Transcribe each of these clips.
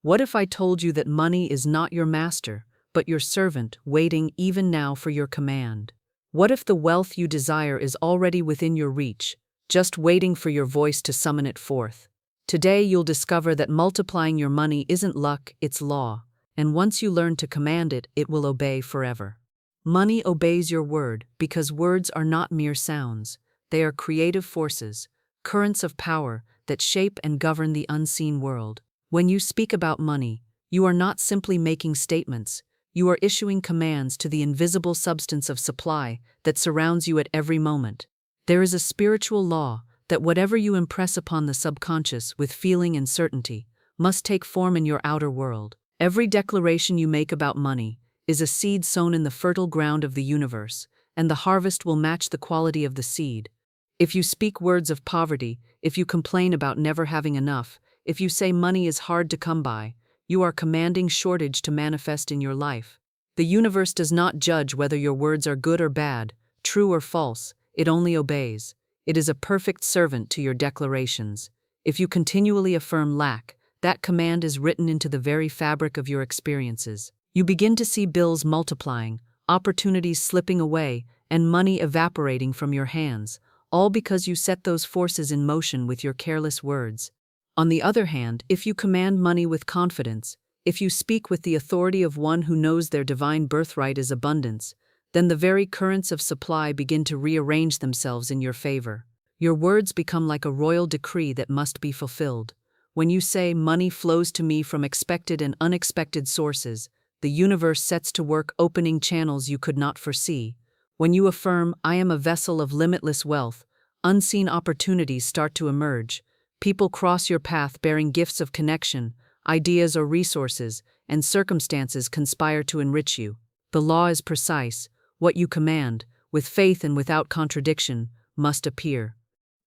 What if I told you that money is not your master, but your servant, waiting even now for your command? What if the wealth you desire is already within your reach, just waiting for your voice to summon it forth? Today you'll discover that multiplying your money isn't luck, it's law, and once you learn to command it, it will obey forever. Money obeys your word because words are not mere sounds. They are creative forces, currents of power that shape and govern the unseen world. When you speak about money, you are not simply making statements, you are issuing commands to the invisible substance of supply that surrounds you at every moment. There is a spiritual law that whatever you impress upon the subconscious with feeling and certainty must take form in your outer world. Every declaration you make about money is a seed sown in the fertile ground of the universe, and the harvest will match the quality of the seed. If you speak words of poverty, if you complain about never having enough, if you say money is hard to come by, you are commanding shortage to manifest in your life. The universe does not judge whether your words are good or bad, true or false, it only obeys. It is a perfect servant to your declarations. If you continually affirm lack, that command is written into the very fabric of your experiences. You begin to see bills multiplying, opportunities slipping away, and money evaporating from your hands, all because you set those forces in motion with your careless words. On the other hand, if you command money with confidence, if you speak with the authority of one who knows their divine birthright is abundance, then the very currents of supply begin to rearrange themselves in your favor. Your words become like a royal decree that must be fulfilled. When you say, "Money flows to me from expected and unexpected sources," the universe sets to work opening channels you could not foresee. When you affirm, "I am a vessel of limitless wealth," unseen opportunities start to emerge. People cross your path bearing gifts of connection, ideas or resources, and circumstances conspire to enrich you. The law is precise. What you command, with faith and without contradiction, must appear.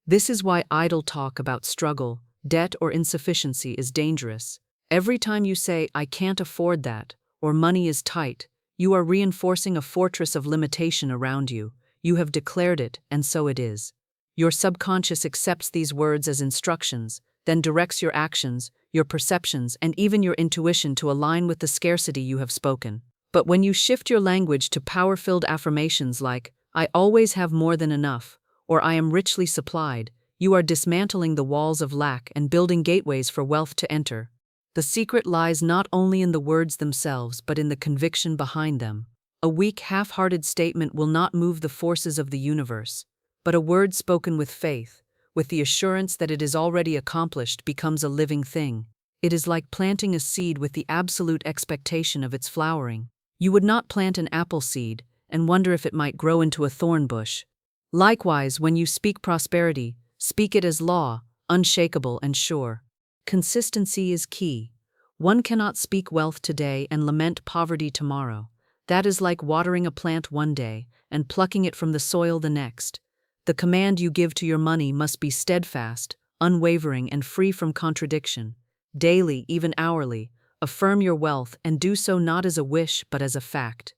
This is why idle talk about struggle, debt, or insufficiency is dangerous. Every time you say, "I can't afford that," or "money is tight," you are reinforcing a fortress of limitation around you. You have declared it, and so it is. Your subconscious accepts these words as instructions, then directs your actions, your perceptions, and even your intuition to align with the scarcity you have spoken. But when you shift your language to power-filled affirmations like, "I always have more than enough," or "I am richly supplied," you are dismantling the walls of lack and building gateways for wealth to enter. The secret lies not only in the words themselves but in the conviction behind them. A weak, half-hearted statement will not move the forces of the universe, but a word spoken with faith, with the assurance that it is already accomplished, becomes a living thing. It is like planting a seed with the absolute expectation of its flowering. You would not plant an apple seed and wonder if it might grow into a thorn bush. Likewise, when you speak prosperity, speak it as law, unshakable and sure. Consistency is key. One cannot speak wealth today and lament poverty tomorrow. That is like watering a plant one day and plucking it from the soil the next. The command you give to your money must be steadfast, unwavering, and free from contradiction. Daily, even hourly, affirm your wealth and do so not as a wish but as a fact.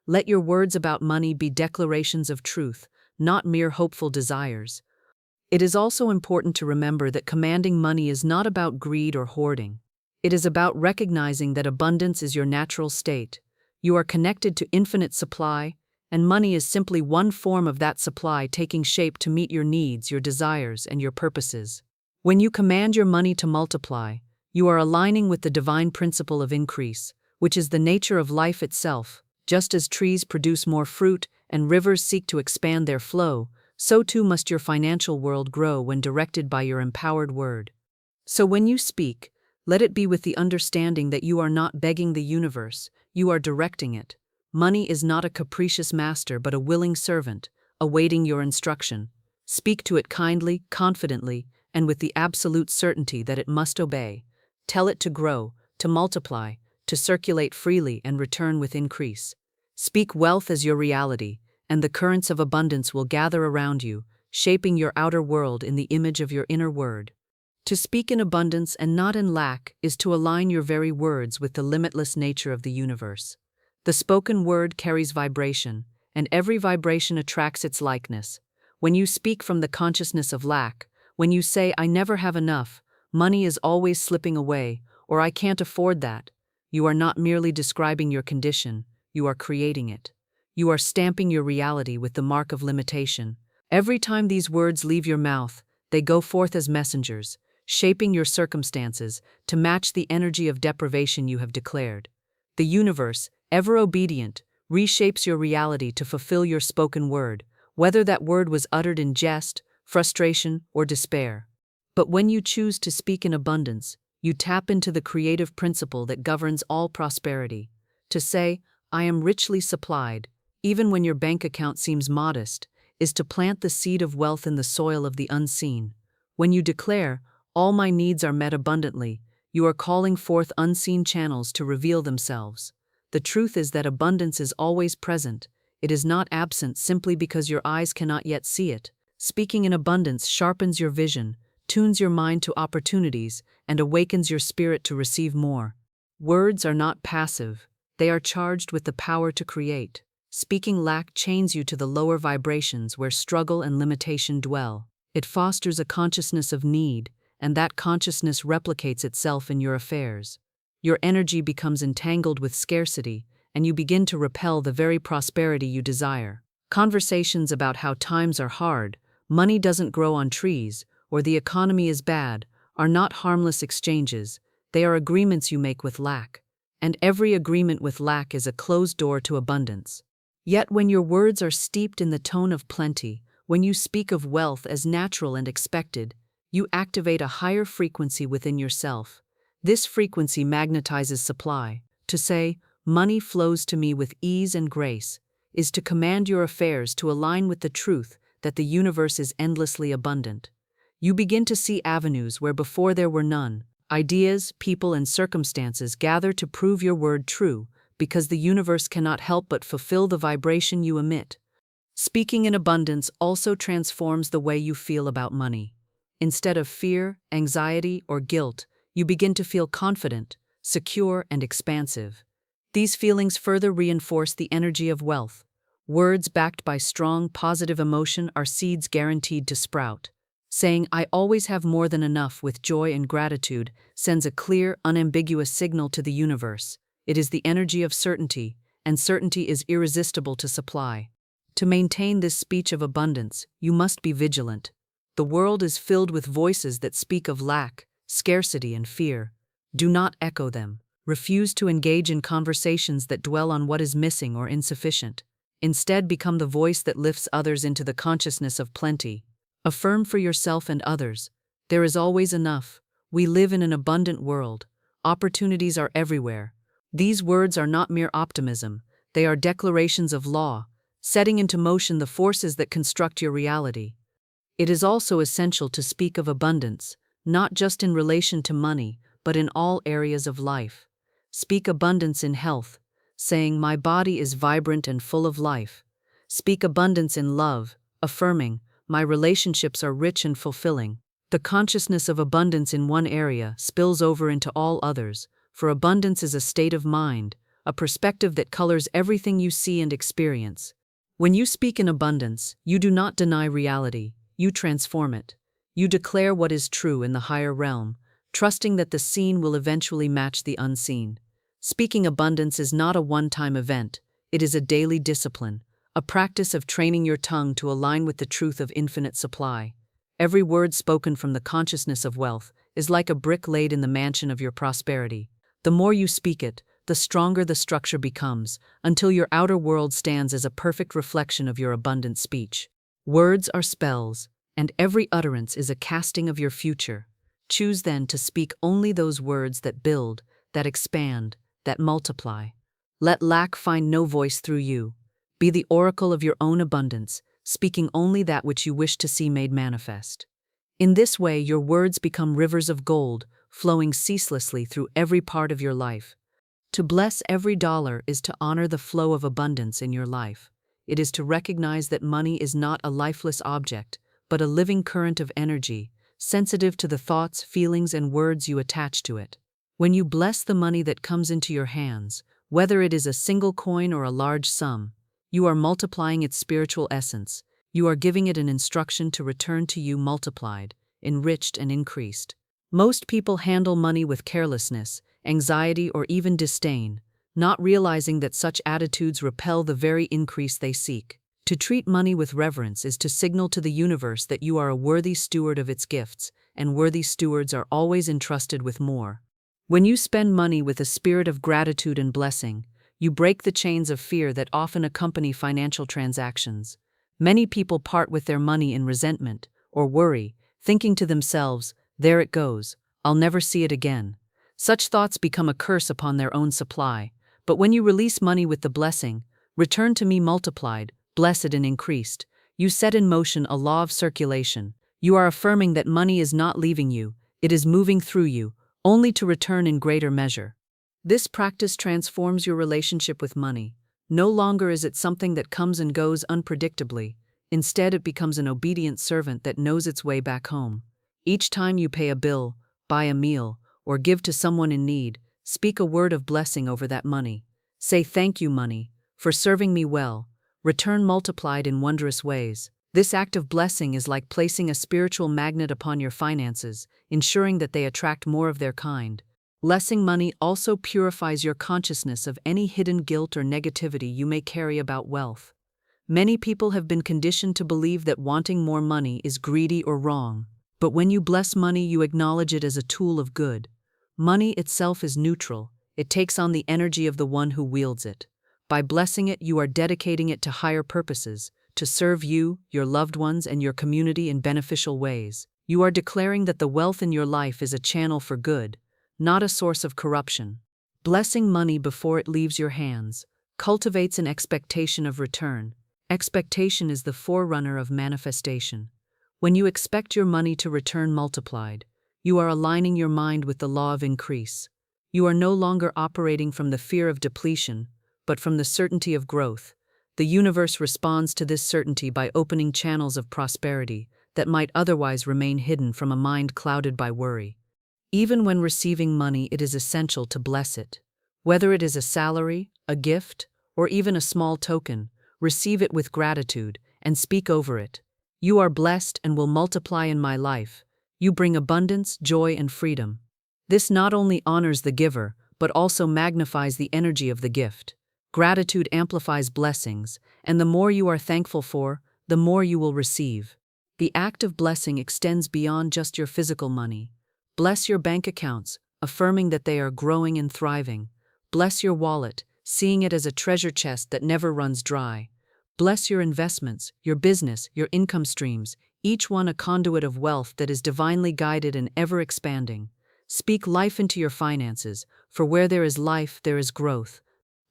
Let your words about money be declarations of truth, not mere hopeful desires. It is also important to remember that commanding money is not about greed or hoarding. It is about recognizing that abundance is your natural state. You are connected to infinite supply, and money is simply one form of that supply taking shape to meet your needs, your desires, and your purposes. When you command your money to multiply, you are aligning with the divine principle of increase, which is the nature of life itself. Just as trees produce more fruit and rivers seek to expand their flow, so too must your financial world grow when directed by your empowered word. So when you speak, let it be with the understanding that you are not begging the universe, you are directing it. Money is not a capricious master but a willing servant, awaiting your instruction. Speak to it kindly, confidently, and with the absolute certainty that it must obey. Tell it to grow, to multiply, to circulate freely and return with increase. Speak wealth as your reality, and the currents of abundance will gather around you, shaping your outer world in the image of your inner word. To speak in abundance and not in lack is to align your very words with the limitless nature of the universe. The spoken word carries vibration, and every vibration attracts its likeness. When you speak from the consciousness of lack, when you say, "I never have enough," money is always slipping away, or I can't afford that, you are not merely describing your condition, you are creating it. You are stamping your reality with the mark of limitation. Every time these words leave your mouth, they go forth as messengers, shaping your circumstances to match the energy of deprivation you have declared. The universe, ever obedient, reshapes your reality to fulfill your spoken word, whether that word was uttered in jest, frustration, or despair. But when you choose to speak in abundance, you tap into the creative principle that governs all prosperity. To say, I am richly supplied, even when your bank account seems modest, is to plant the seed of wealth in the soil of the unseen. When you declare, all my needs are met abundantly, you are calling forth unseen channels to reveal themselves. The truth is that abundance is always present. It is not absent simply because your eyes cannot yet see it. Speaking in abundance sharpens your vision, tunes your mind to opportunities, and awakens your spirit to receive more. Words are not passive. They are charged with the power to create. Speaking lack chains you to the lower vibrations where struggle and limitation dwell. It fosters a consciousness of need, and that consciousness replicates itself in your affairs. Your energy becomes entangled with scarcity, and you begin to repel the very prosperity you desire. Conversations about how times are hard, money doesn't grow on trees, or the economy is bad, are not harmless exchanges. They are agreements you make with lack. And every agreement with lack is a closed door to abundance. Yet when your words are steeped in the tone of plenty, when you speak of wealth as natural and expected, you activate a higher frequency within yourself. This frequency magnetizes supply. To say, money flows to me with ease and grace, is to command your affairs to align with the truth that the universe is endlessly abundant. You begin to see avenues where before there were none. Ideas, people, and circumstances gather to prove your word true, because the universe cannot help but fulfill the vibration you emit. Speaking in abundance also transforms the way you feel about money. Instead of fear, anxiety, or guilt, you begin to feel confident, secure, and expansive. These feelings further reinforce the energy of wealth. Words backed by strong, positive emotion are seeds guaranteed to sprout. Saying, I always have more than enough with joy and gratitude sends a clear, unambiguous signal to the universe. It is the energy of certainty, and certainty is irresistible to supply. To maintain this speech of abundance, you must be vigilant. The world is filled with voices that speak of lack, scarcity, and fear. Do not echo them. Refuse to engage in conversations that dwell on what is missing or insufficient. Instead, become the voice that lifts others into the consciousness of plenty. Affirm for yourself and others, there is always enough. We live in an abundant world. Opportunities are everywhere. These words are not mere optimism, they are declarations of law, setting into motion the forces that construct your reality. It is also essential to speak of abundance, not just in relation to money, but in all areas of life. Speak abundance in health, saying, my body is vibrant and full of life. Speak abundance in love, affirming, my relationships are rich and fulfilling. The consciousness of abundance in one area spills over into all others, for abundance is a state of mind, a perspective that colors everything you see and experience. When you speak in abundance, you do not deny reality, you transform it. You declare what is true in the higher realm, trusting that the seen will eventually match the unseen. Speaking abundance is not a one-time event, it is a daily discipline, a practice of training your tongue to align with the truth of infinite supply. Every word spoken from the consciousness of wealth is like a brick laid in the mansion of your prosperity. The more you speak it, the stronger the structure becomes, until your outer world stands as a perfect reflection of your abundant speech. Words are spells, and every utterance is a casting of your future. Choose then to speak only those words that build, that expand, that multiply. Let lack find no voice through you. Be the oracle of your own abundance, speaking only that which you wish to see made manifest. In this way, your words become rivers of gold, flowing ceaselessly through every part of your life. To bless every dollar is to honor the flow of abundance in your life. It is to recognize that money is not a lifeless object, but a living current of energy, sensitive to the thoughts, feelings, and words you attach to it. When you bless the money that comes into your hands, whether it is a single coin or a large sum, you are multiplying its spiritual essence. You are giving it an instruction to return to you multiplied, enriched, and increased. Most people handle money with carelessness, anxiety, or even disdain, not realizing that such attitudes repel the very increase they seek. To treat money with reverence is to signal to the universe that you are a worthy steward of its gifts, and worthy stewards are always entrusted with more. When you spend money with a spirit of gratitude and blessing, you break the chains of fear that often accompany financial transactions. Many people part with their money in resentment or worry, thinking to themselves, "There it goes, I'll never see it again." Such thoughts become a curse upon their own supply. But when you release money with the blessing, "Return to me multiplied, blessed and increased," you set in motion a law of circulation. You are affirming that money is not leaving you, it is moving through you, only to return in greater measure. This practice transforms your relationship with money. No longer is it something that comes and goes unpredictably. Instead, it becomes an obedient servant that knows its way back home. Each time you pay a bill, buy a meal, or give to someone in need, speak a word of blessing over that money. Say, "Thank you, money, for serving me well. Return multiplied in wondrous ways." This act of blessing is like placing a spiritual magnet upon your finances, ensuring that they attract more of their kind. Blessing money also purifies your consciousness of any hidden guilt or negativity you may carry about wealth. Many people have been conditioned to believe that wanting more money is greedy or wrong. But when you bless money, you acknowledge it as a tool of good. Money itself is neutral, it takes on the energy of the one who wields it. By blessing it, you are dedicating it to higher purposes, to serve you, your loved ones, and your community in beneficial ways. You are declaring that the wealth in your life is a channel for good, not a source of corruption. Blessing money before it leaves your hands cultivates an expectation of return. Expectation is the forerunner of manifestation. When you expect your money to return multiplied, you are aligning your mind with the law of increase. You are no longer operating from the fear of depletion, but from the certainty of growth. The universe responds to this certainty by opening channels of prosperity that might otherwise remain hidden from a mind clouded by worry. Even when receiving money, it is essential to bless it. Whether it is a salary, a gift, or even a small token, receive it with gratitude and speak over it. "You are blessed and will multiply in my life. You bring abundance, joy, and freedom." This not only honors the giver, but also magnifies the energy of the gift. Gratitude amplifies blessings, and the more you are thankful for, the more you will receive. The act of blessing extends beyond just your physical money. Bless your bank accounts, affirming that they are growing and thriving. Bless your wallet, seeing it as a treasure chest that never runs dry. Bless your investments, your business, your income streams, each one a conduit of wealth that is divinely guided and ever expanding. Speak life into your finances, for where there is life, there is growth.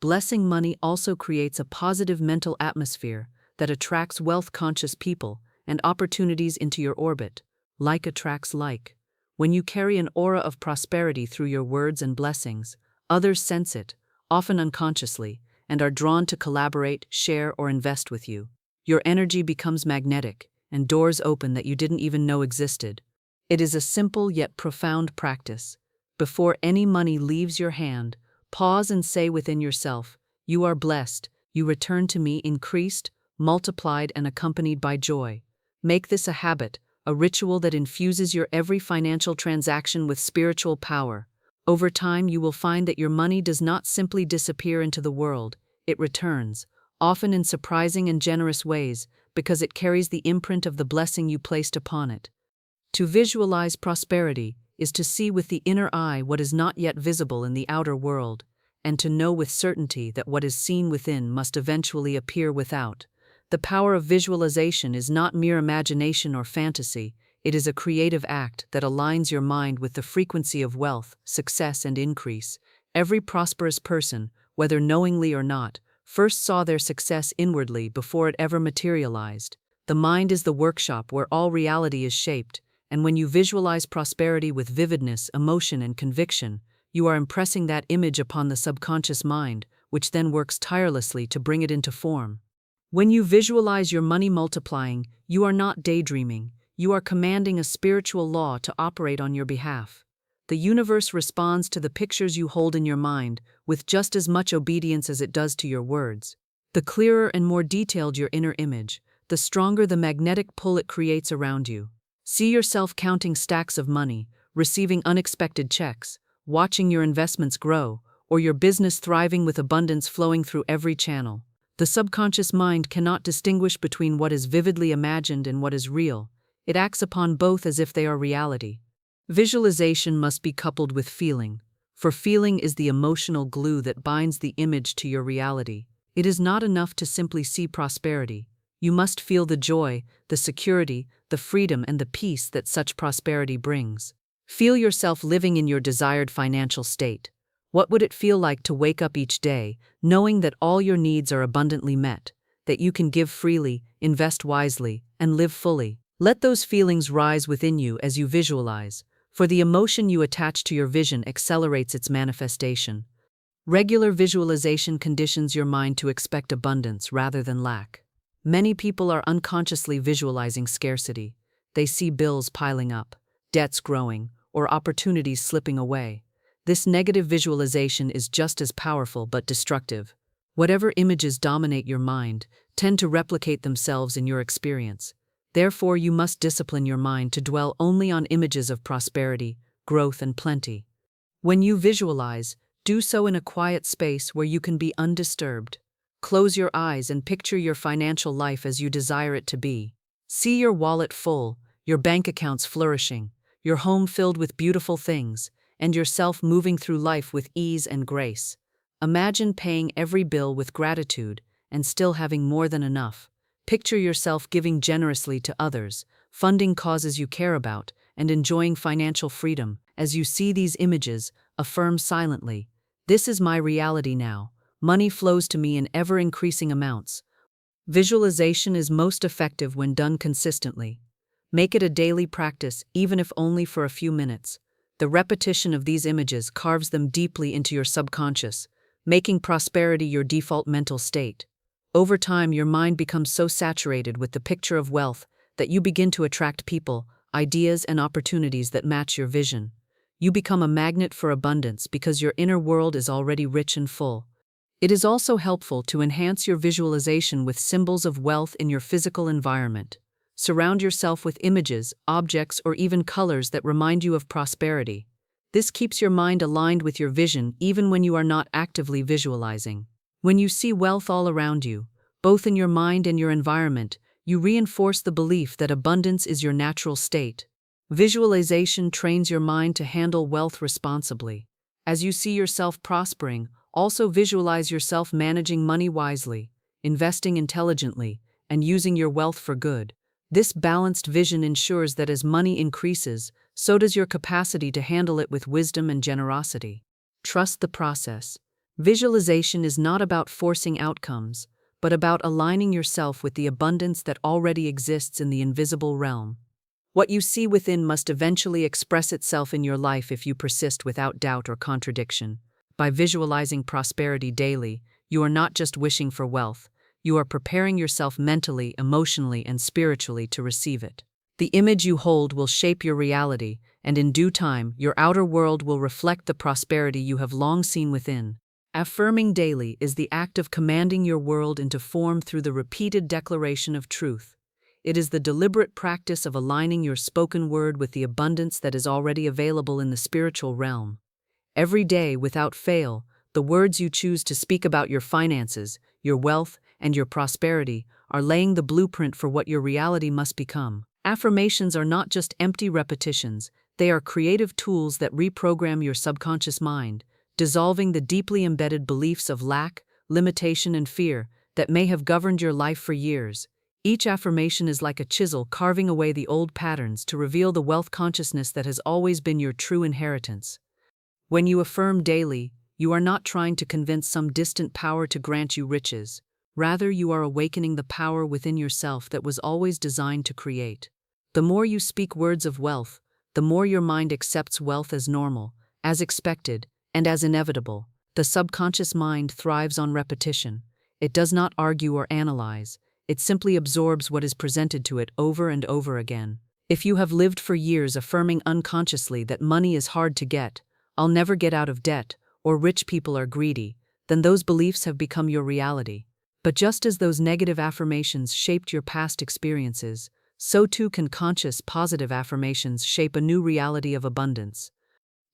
Blessing money also creates a positive mental atmosphere that attracts wealth-conscious people and opportunities into your orbit. Like attracts like. When you carry an aura of prosperity through your words and blessings, others sense it, often unconsciously, and are drawn to collaborate, share, or invest with you. Your energy becomes magnetic, and doors open that you didn't even know existed. It is a simple yet profound practice. Before any money leaves your hand, pause and say within yourself, "You are blessed, you return to me increased, multiplied, and accompanied by joy." Make this a habit, a ritual that infuses your every financial transaction with spiritual power. Over time, you will find that your money does not simply disappear into the world, it returns, often in surprising and generous ways, because it carries the imprint of the blessing you placed upon it. To visualize prosperity is to see with the inner eye what is not yet visible in the outer world, and to know with certainty that what is seen within must eventually appear without. The power of visualization is not mere imagination or fantasy, it is a creative act that aligns your mind with the frequency of wealth, success, and increase. Every prosperous person, whether knowingly or not, first saw their success inwardly before it ever materialized. The mind is the workshop where all reality is shaped, and when you visualize prosperity with vividness, emotion, and conviction, you are impressing that image upon the subconscious mind, which then works tirelessly to bring it into form. When you visualize your money multiplying, you are not daydreaming, you are commanding a spiritual law to operate on your behalf. The universe responds to the pictures you hold in your mind with just as much obedience as it does to your words. The clearer and more detailed your inner image, the stronger the magnetic pull it creates around you. See yourself counting stacks of money, receiving unexpected checks, watching your investments grow, or your business thriving with abundance flowing through every channel. The subconscious mind cannot distinguish between what is vividly imagined and what is real. It acts upon both as if they are reality. Visualization must be coupled with feeling, for feeling is the emotional glue that binds the image to your reality. It is not enough to simply see prosperity. You must feel the joy, the security, the freedom, and the peace that such prosperity brings. Feel yourself living in your desired financial state. What would it feel like to wake up each day, knowing that all your needs are abundantly met, that you can give freely, invest wisely, and live fully? Let those feelings rise within you as you visualize, for the emotion you attach to your vision accelerates its manifestation. Regular visualization conditions your mind to expect abundance rather than lack. Many people are unconsciously visualizing scarcity. They see bills piling up, debts growing, or opportunities slipping away. This negative visualization is just as powerful but destructive. Whatever images dominate your mind tend to replicate themselves in your experience. Therefore, you must discipline your mind to dwell only on images of prosperity, growth, and plenty. When you visualize, do so in a quiet space where you can be undisturbed. Close your eyes and picture your financial life as you desire it to be. See your wallet full, your bank accounts flourishing, your home filled with beautiful things, and yourself moving through life with ease and grace. Imagine paying every bill with gratitude and still having more than enough. Picture yourself giving generously to others, funding causes you care about, and enjoying financial freedom. As you see these images, affirm silently, "This is my reality now. Money flows to me in ever-increasing amounts." Visualization is most effective when done consistently. Make it a daily practice, even if only for a few minutes. The repetition of these images carves them deeply into your subconscious, making prosperity your default mental state. Over time, your mind becomes so saturated with the picture of wealth that you begin to attract people, ideas, and opportunities that match your vision. You become a magnet for abundance because your inner world is already rich and full. It is also helpful to enhance your visualization with symbols of wealth in your physical environment. Surround yourself with images, objects, or even colors that remind you of prosperity. This keeps your mind aligned with your vision even when you are not actively visualizing. When you see wealth all around you, both in your mind and your environment, you reinforce the belief that abundance is your natural state. Visualization trains your mind to handle wealth responsibly. As you see yourself prospering, also visualize yourself managing money wisely, investing intelligently, and using your wealth for good. This balanced vision ensures that as money increases, so does your capacity to handle it with wisdom and generosity. Trust the process. Visualization is not about forcing outcomes, but about aligning yourself with the abundance that already exists in the invisible realm. What you see within must eventually express itself in your life if you persist without doubt or contradiction. By visualizing prosperity daily, you are not just wishing for wealth, you are preparing yourself mentally, emotionally, and spiritually to receive it. The image you hold will shape your reality, and in due time, your outer world will reflect the prosperity you have long seen within. Affirming daily is the act of commanding your world into form through the repeated declaration of truth. It is the deliberate practice of aligning your spoken word with the abundance that is already available in the spiritual realm. Every day, without fail, the words you choose to speak about your finances, your wealth, and your prosperity are laying the blueprint for what your reality must become. Affirmations are not just empty repetitions, they are creative tools that reprogram your subconscious mind, dissolving the deeply embedded beliefs of lack, limitation, and fear that may have governed your life for years. Each affirmation is like a chisel carving away the old patterns to reveal the wealth consciousness that has always been your true inheritance. When you affirm daily, you are not trying to convince some distant power to grant you riches. Rather, you are awakening the power within yourself that was always designed to create. The more you speak words of wealth, the more your mind accepts wealth as normal, as expected, and as inevitable. The subconscious mind thrives on repetition. It does not argue or analyze. It simply absorbs what is presented to it over and over again. If you have lived for years affirming unconsciously that money is hard to get, "I'll never get out of debt," or "rich people are greedy," then those beliefs have become your reality. But just as those negative affirmations shaped your past experiences, so too can conscious, positive affirmations shape a new reality of abundance.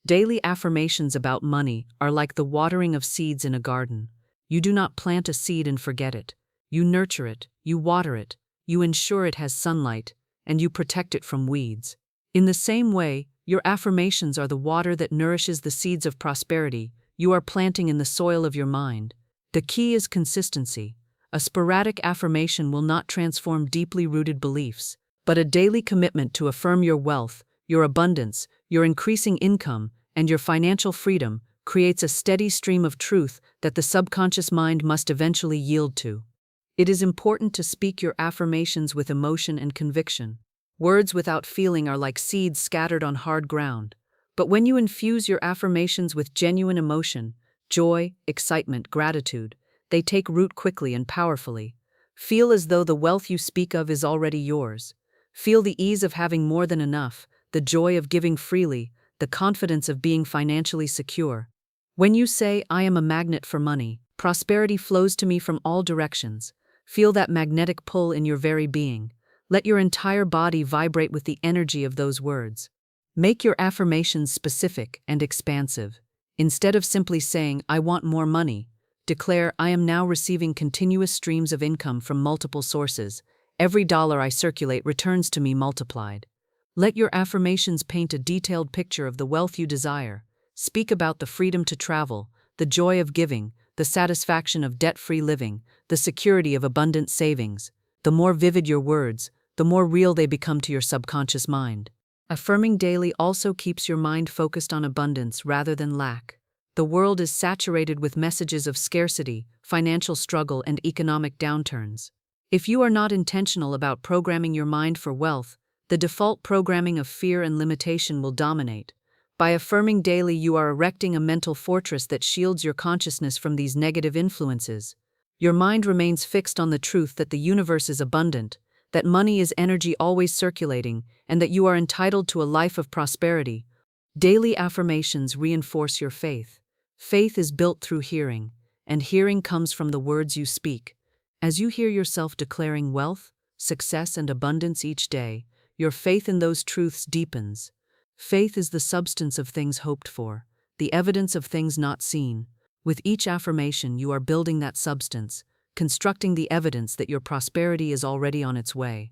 Daily affirmations about money are like the watering of seeds in a garden. You do not plant a seed and forget it. You nurture it, you water it, you ensure it has sunlight, and you protect it from weeds. In the same way, your affirmations are the water that nourishes the seeds of prosperity you are planting in the soil of your mind. The key is consistency. A sporadic affirmation will not transform deeply rooted beliefs, but a daily commitment to affirm your wealth, your abundance, your increasing income, and your financial freedom creates a steady stream of truth that the subconscious mind must eventually yield to. It is important to speak your affirmations with emotion and conviction. Words without feeling are like seeds scattered on hard ground. But when you infuse your affirmations with genuine emotion, joy, excitement, gratitude, they take root quickly and powerfully. Feel as though the wealth you speak of is already yours. Feel the ease of having more than enough, the joy of giving freely, the confidence of being financially secure. When you say, "I am a magnet for money, prosperity flows to me from all directions," feel that magnetic pull in your very being. Let your entire body vibrate with the energy of those words. Make your affirmations specific and expansive. Instead of simply saying, "I want more money," declare, "I am now receiving continuous streams of income from multiple sources. Every dollar I circulate returns to me multiplied." Let your affirmations paint a detailed picture of the wealth you desire. Speak about the freedom to travel, the joy of giving, the satisfaction of debt-free living, the security of abundant savings. The more vivid your words, the more real they become to your subconscious mind. Affirming daily also keeps your mind focused on abundance rather than lack. The world is saturated with messages of scarcity, financial struggle, and economic downturns. If you are not intentional about programming your mind for wealth, the default programming of fear and limitation will dominate. By affirming daily, you are erecting a mental fortress that shields your consciousness from these negative influences. Your mind remains fixed on the truth that the universe is abundant, that money is energy always circulating, and that you are entitled to a life of prosperity. Daily affirmations reinforce your faith. Faith is built through hearing, and hearing comes from the words you speak. As you hear yourself declaring wealth, success, and abundance each day, your faith in those truths deepens. Faith is the substance of things hoped for, the evidence of things not seen. With each affirmation, you are building that substance, constructing the evidence that your prosperity is already on its way.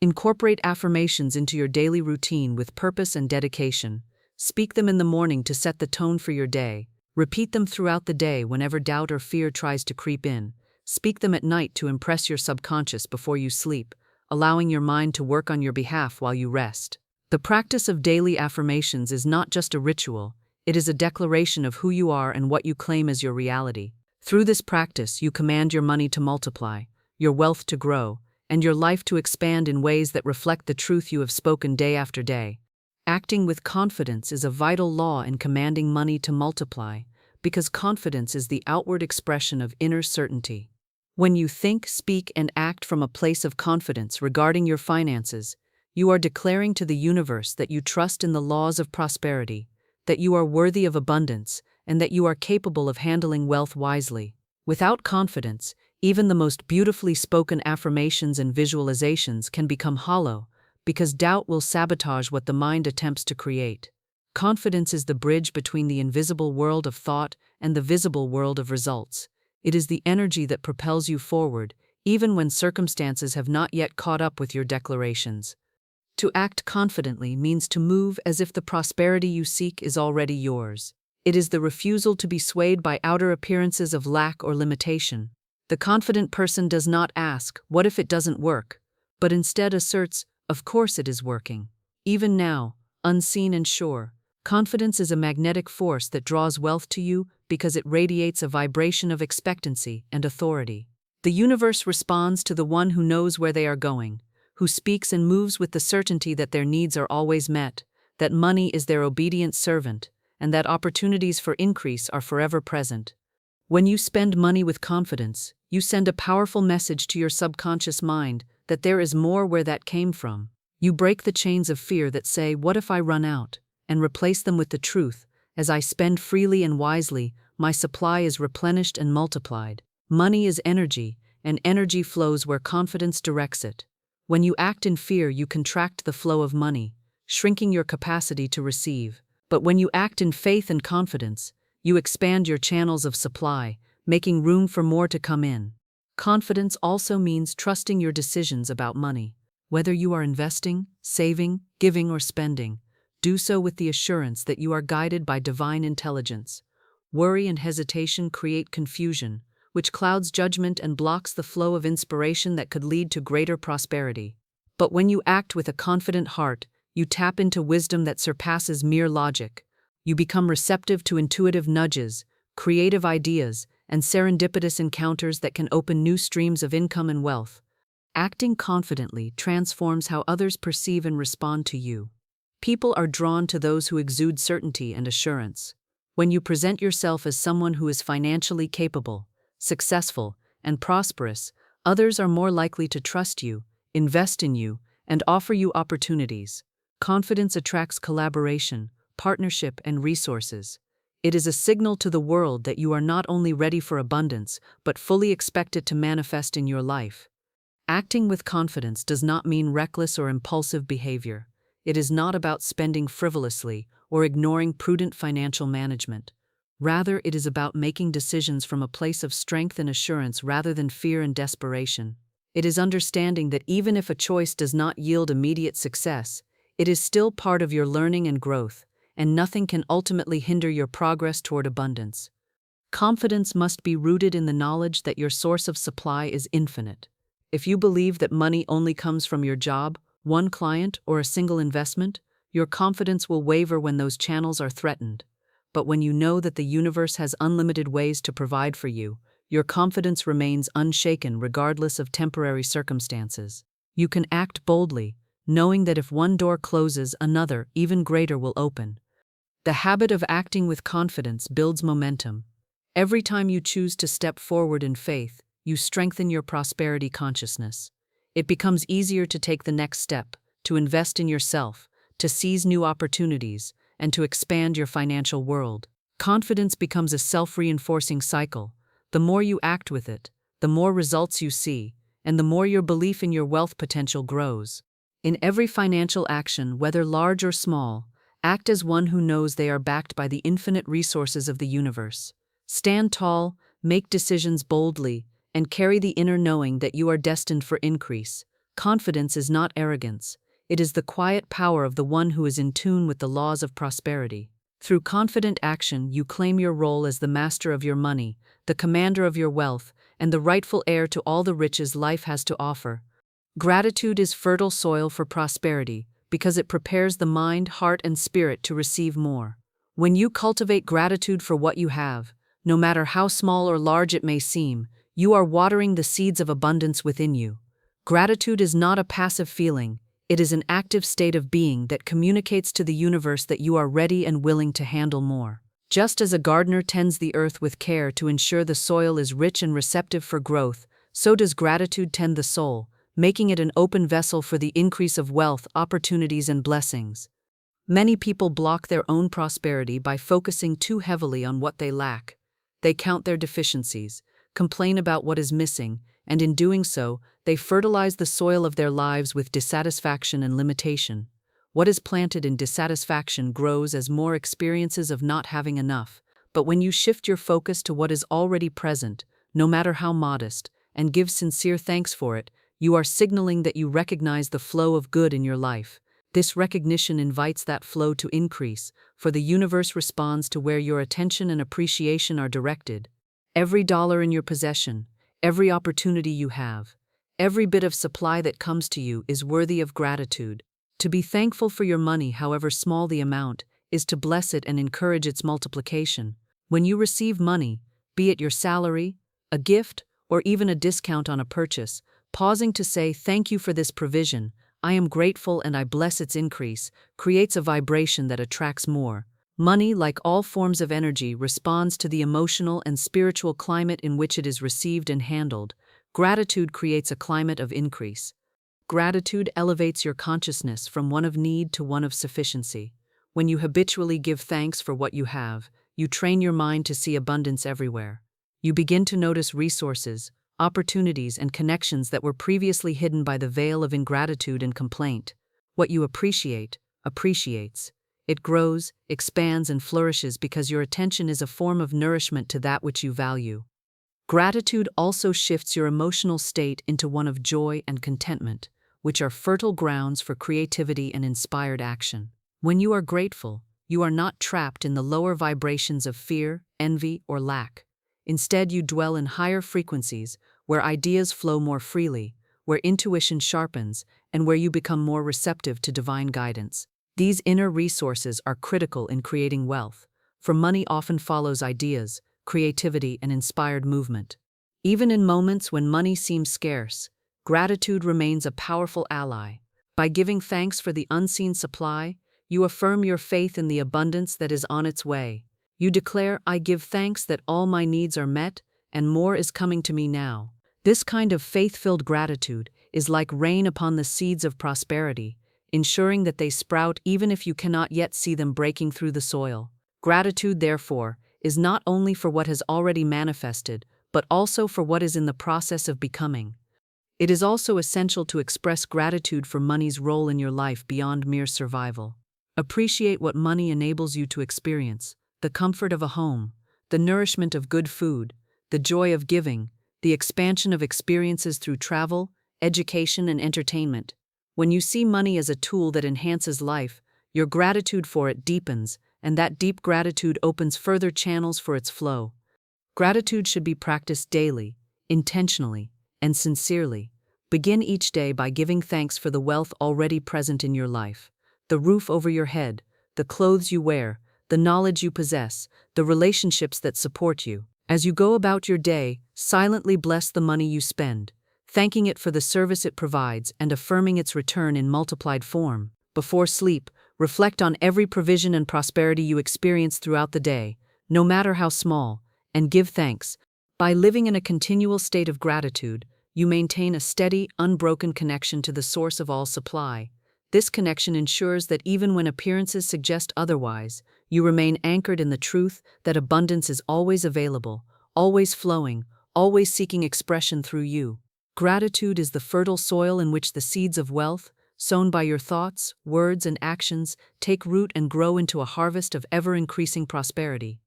Incorporate affirmations into your daily routine with purpose and dedication. Speak them in the morning to set the tone for your day. Repeat them throughout the day whenever doubt or fear tries to creep in. Speak them at night to impress your subconscious before you sleep, allowing your mind to work on your behalf while you rest. The practice of daily affirmations is not just a ritual, it is a declaration of who you are and what you claim as your reality. Through this practice, you command your money to multiply, your wealth to grow, and your life to expand in ways that reflect the truth you have spoken day after day. Acting with confidence is a vital law in commanding money to multiply, because confidence is the outward expression of inner certainty. When you think, speak, and act from a place of confidence regarding your finances, you are declaring to the universe that you trust in the laws of prosperity, that you are worthy of abundance, and that you are capable of handling wealth wisely. Without confidence, even the most beautifully spoken affirmations and visualizations can become hollow, because doubt will sabotage what the mind attempts to create. Confidence is the bridge between the invisible world of thought and the visible world of results. It is the energy that propels you forward, even when circumstances have not yet caught up with your declarations. To act confidently means to move as if the prosperity you seek is already yours. It is the refusal to be swayed by outer appearances of lack or limitation. The confident person does not ask, "What if it doesn't work?" but instead asserts, "Of course it is working." Even now, unseen and sure, confidence is a magnetic force that draws wealth to you because it radiates a vibration of expectancy and authority. The universe responds to the one who knows where they are going, who speaks and moves with the certainty that their needs are always met, that money is their obedient servant, and that opportunities for increase are forever present. When you spend money with confidence, you send a powerful message to your subconscious mind that there is more where that came from. You break the chains of fear that say, "What if I run out?" and replace them with the truth, "As I spend freely and wisely, my supply is replenished and multiplied." Money is energy, and energy flows where confidence directs it. When you act in fear, you contract the flow of money, shrinking your capacity to receive. But when you act in faith and confidence, you expand your channels of supply, making room for more to come in. Confidence also means trusting your decisions about money. Whether you are investing, saving, giving, or spending, do so with the assurance that you are guided by divine intelligence. Worry and hesitation create confusion, which clouds judgment and blocks the flow of inspiration that could lead to greater prosperity. But when you act with a confident heart, you tap into wisdom that surpasses mere logic. You become receptive to intuitive nudges, creative ideas, and serendipitous encounters that can open new streams of income and wealth. Acting confidently transforms how others perceive and respond to you. People are drawn to those who exude certainty and assurance. When you present yourself as someone who is financially capable, successful, and prosperous, others are more likely to trust you, invest in you, and offer you opportunities. Confidence attracts collaboration, partnership, and resources. It is a signal to the world that you are not only ready for abundance, but fully expect it to manifest in your life. Acting with confidence does not mean reckless or impulsive behavior. It is not about spending frivolously or ignoring prudent financial management. Rather, it is about making decisions from a place of strength and assurance rather than fear and desperation. It is understanding that even if a choice does not yield immediate success, it is still part of your learning and growth, and nothing can ultimately hinder your progress toward abundance. Confidence must be rooted in the knowledge that your source of supply is infinite. If you believe that money only comes from your job, one client, or a single investment, your confidence will waver when those channels are threatened. But when you know that the universe has unlimited ways to provide for you, your confidence remains unshaken regardless of temporary circumstances. You can act boldly, knowing that if one door closes, another, even greater, will open. The habit of acting with confidence builds momentum. Every time you choose to step forward in faith, you strengthen your prosperity consciousness. It becomes easier to take the next step, to invest in yourself, to seize new opportunities, and to expand your financial world. Confidence becomes a self-reinforcing cycle. The more you act with it, the more results you see, and the more your belief in your wealth potential grows. In every financial action, whether large or small, act as one who knows they are backed by the infinite resources of the universe. Stand tall, make decisions boldly, and carry the inner knowing that you are destined for increase. Confidence is not arrogance. It is the quiet power of the one who is in tune with the laws of prosperity. Through confident action, you claim your role as the master of your money, the commander of your wealth, and the rightful heir to all the riches life has to offer. Gratitude is fertile soil for prosperity because it prepares the mind, heart, and spirit to receive more. When you cultivate gratitude for what you have, no matter how small or large it may seem, you are watering the seeds of abundance within you. Gratitude is not a passive feeling. It is an active state of being that communicates to the universe that you are ready and willing to handle more. Just as a gardener tends the earth with care to ensure the soil is rich and receptive for growth, so does gratitude tend the soul, making it an open vessel for the increase of wealth, opportunities, and blessings. Many people block their own prosperity by focusing too heavily on what they lack. They count their deficiencies, complain about what is missing, and in doing so, they fertilize the soil of their lives with dissatisfaction and limitation. What is planted in dissatisfaction grows as more experiences of not having enough. But when you shift your focus to what is already present, no matter how modest, and give sincere thanks for it, you are signaling that you recognize the flow of good in your life. This recognition invites that flow to increase, for the universe responds to where your attention and appreciation are directed. Every dollar in your possession, every opportunity you have, every bit of supply that comes to you is worthy of gratitude. To be thankful for your money, however small the amount, is to bless it and encourage its multiplication. When you receive money, be it your salary, a gift, or even a discount on a purchase, pausing to say, "Thank you for this provision, I am grateful and I bless its increase," creates a vibration that attracts more. Money, like all forms of energy, responds to the emotional and spiritual climate in which it is received and handled. Gratitude creates a climate of increase. Gratitude elevates your consciousness from one of need to one of sufficiency. When you habitually give thanks for what you have, you train your mind to see abundance everywhere. You begin to notice resources, opportunities, and connections that were previously hidden by the veil of ingratitude and complaint. What you appreciate, appreciates. It grows, expands, and flourishes because your attention is a form of nourishment to that which you value. Gratitude also shifts your emotional state into one of joy and contentment, which are fertile grounds for creativity and inspired action. When you are grateful, you are not trapped in the lower vibrations of fear, envy, or lack. Instead, you dwell in higher frequencies, where ideas flow more freely, where intuition sharpens, and where you become more receptive to divine guidance. These inner resources are critical in creating wealth, for money often follows ideas, creativity, and inspired movement. Even in moments when money seems scarce, gratitude remains a powerful ally. By giving thanks for the unseen supply, you affirm your faith in the abundance that is on its way. You declare, "I give thanks that all my needs are met, and more is coming to me now." This kind of faith-filled gratitude is like rain upon the seeds of prosperity, ensuring that they sprout even if you cannot yet see them breaking through the soil. Gratitude, therefore, is not only for what has already manifested, but also for what is in the process of becoming. It is also essential to express gratitude for money's role in your life beyond mere survival. Appreciate what money enables you to experience: the comfort of a home, the nourishment of good food, the joy of giving, the expansion of experiences through travel, education, and entertainment. When you see money as a tool that enhances life, your gratitude for it deepens, and that deep gratitude opens further channels for its flow. Gratitude should be practiced daily, intentionally, and sincerely. Begin each day by giving thanks for the wealth already present in your life: the roof over your head, the clothes you wear, the knowledge you possess, the relationships that support you. As you go about your day, silently bless the money you spend, thanking it for the service it provides and affirming its return in multiplied form. Before sleep, reflect on every provision and prosperity you experience throughout the day, no matter how small, and give thanks. By living in a continual state of gratitude, you maintain a steady, unbroken connection to the source of all supply. This connection ensures that even when appearances suggest otherwise, you remain anchored in the truth that abundance is always available, always flowing, always seeking expression through you. Gratitude is the fertile soil in which the seeds of wealth, sown by your thoughts, words, and actions, take root and grow into a harvest of ever-increasing prosperity.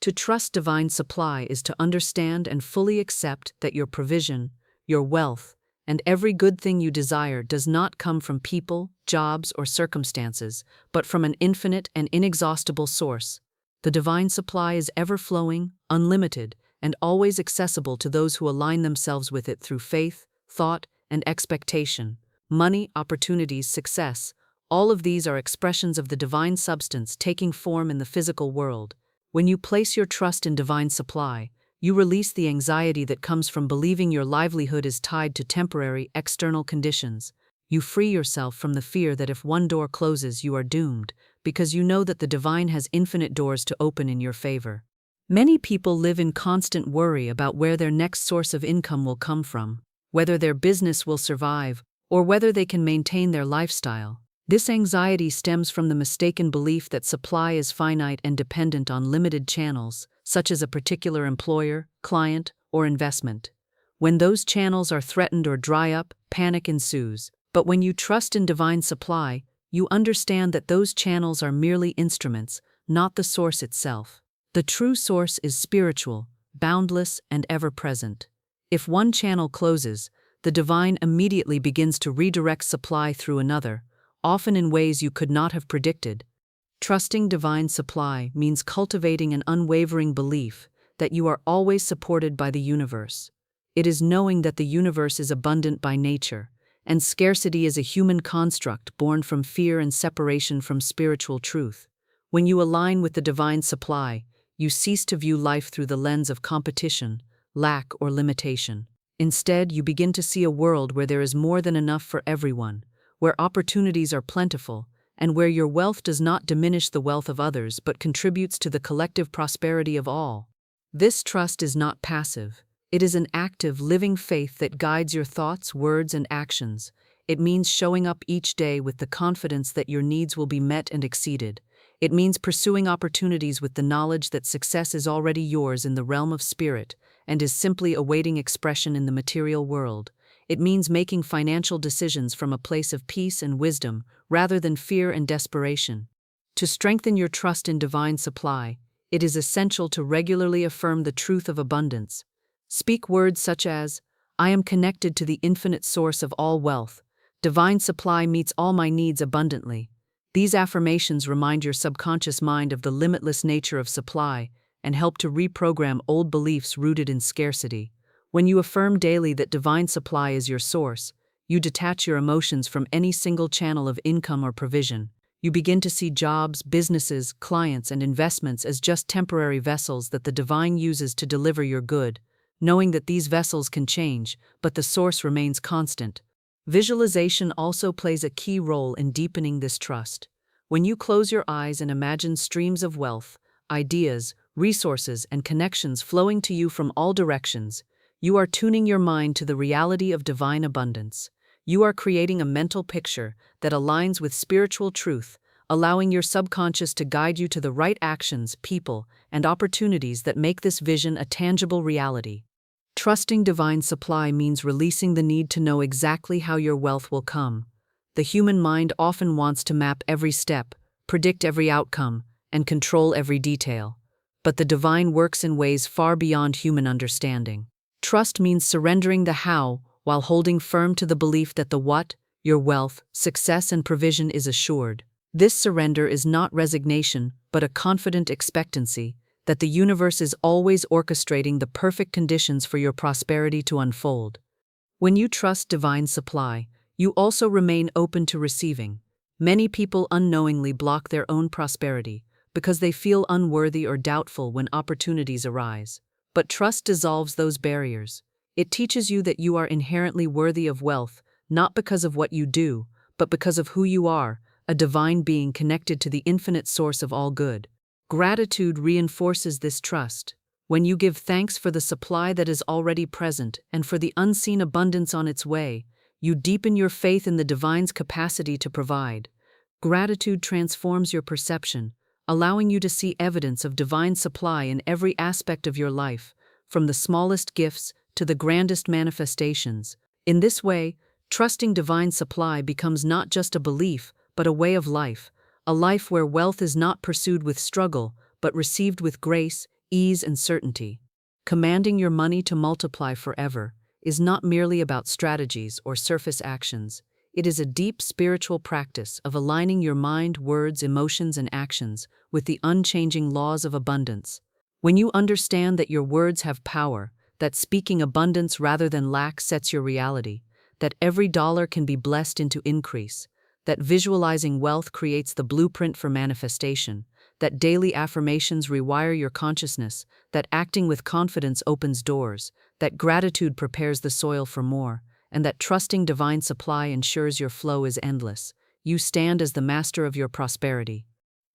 To trust divine supply is to understand and fully accept that your provision, your wealth, and every good thing you desire does not come from people, jobs, or circumstances, but from an infinite and inexhaustible source. The divine supply is ever-flowing, unlimited, and always accessible to those who align themselves with it through faith, thought, and expectation. Money, opportunities, success, all of these are expressions of the divine substance taking form in the physical world. When you place your trust in divine supply, you release the anxiety that comes from believing your livelihood is tied to temporary, external conditions. You free yourself from the fear that if one door closes, you are doomed, because you know that the divine has infinite doors to open in your favor. Many people live in constant worry about where their next source of income will come from, whether their business will survive, or whether they can maintain their lifestyle. This anxiety stems from the mistaken belief that supply is finite and dependent on limited channels, such as a particular employer, client, or investment. When those channels are threatened or dry up, panic ensues. But when you trust in divine supply, you understand that those channels are merely instruments, not the source itself. The true source is spiritual, boundless, and ever-present. If one channel closes, the divine immediately begins to redirect supply through another, often in ways you could not have predicted. Trusting divine supply means cultivating an unwavering belief that you are always supported by the universe. It is knowing that the universe is abundant by nature, and scarcity is a human construct born from fear and separation from spiritual truth. When you align with the divine supply, you cease to view life through the lens of competition, lack, or limitation. Instead, you begin to see a world where there is more than enough for everyone, where opportunities are plentiful, and where your wealth does not diminish the wealth of others but contributes to the collective prosperity of all. This trust is not passive. It is an active, living faith that guides your thoughts, words, and actions. It means showing up each day with the confidence that your needs will be met and exceeded. It means pursuing opportunities with the knowledge that success is already yours in the realm of spirit and is simply awaiting expression in the material world. It means making financial decisions from a place of peace and wisdom rather than fear and desperation. To strengthen your trust in divine supply, it is essential to regularly affirm the truth of abundance. Speak words such as, "I am connected to the infinite source of all wealth. Divine supply meets all my needs abundantly." These affirmations remind your subconscious mind of the limitless nature of supply and help to reprogram old beliefs rooted in scarcity. When you affirm daily that divine supply is your source, you detach your emotions from any single channel of income or provision. You begin to see jobs, businesses, clients, and investments as just temporary vessels that the divine uses to deliver your good, knowing that these vessels can change, but the source remains constant. Visualization also plays a key role in deepening this trust. When you close your eyes and imagine streams of wealth, ideas, resources, and connections flowing to you from all directions, you are tuning your mind to the reality of divine abundance. You are creating a mental picture that aligns with spiritual truth, allowing your subconscious to guide you to the right actions, people, and opportunities that make this vision a tangible reality. Trusting divine supply means releasing the need to know exactly how your wealth will come. The human mind often wants to map every step, predict every outcome, and control every detail. But the divine works in ways far beyond human understanding. Trust means surrendering the how while holding firm to the belief that the what, your wealth, success, and provision is assured. This surrender is not resignation, but a confident expectancy that the universe is always orchestrating the perfect conditions for your prosperity to unfold. When you trust divine supply, you also remain open to receiving. Many people unknowingly block their own prosperity because they feel unworthy or doubtful when opportunities arise. But trust dissolves those barriers. It teaches you that you are inherently worthy of wealth, not because of what you do, but because of who you are, a divine being connected to the infinite source of all good. Gratitude reinforces this trust. When you give thanks for the supply that is already present and for the unseen abundance on its way, you deepen your faith in the divine's capacity to provide. Gratitude transforms your perception, allowing you to see evidence of divine supply in every aspect of your life, from the smallest gifts to the grandest manifestations. In this way, trusting divine supply becomes not just a belief, but a way of life. A life where wealth is not pursued with struggle, but received with grace, ease, and certainty. Commanding your money to multiply forever is not merely about strategies or surface actions. It is a deep spiritual practice of aligning your mind, words, emotions, and actions with the unchanging laws of abundance. When you understand that your words have power, that speaking abundance rather than lack sets your reality, that every dollar can be blessed into increase, that visualizing wealth creates the blueprint for manifestation, that daily affirmations rewire your consciousness, that acting with confidence opens doors, that gratitude prepares the soil for more, and that trusting divine supply ensures your flow is endless, you stand as the master of your prosperity.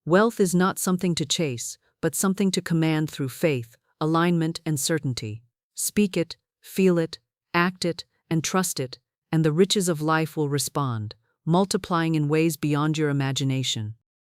Wealth is not something to chase, but something to command through faith, alignment, and certainty. Speak it, feel it, act it, and trust it, and the riches of life will respond, multiplying in ways beyond your imagination.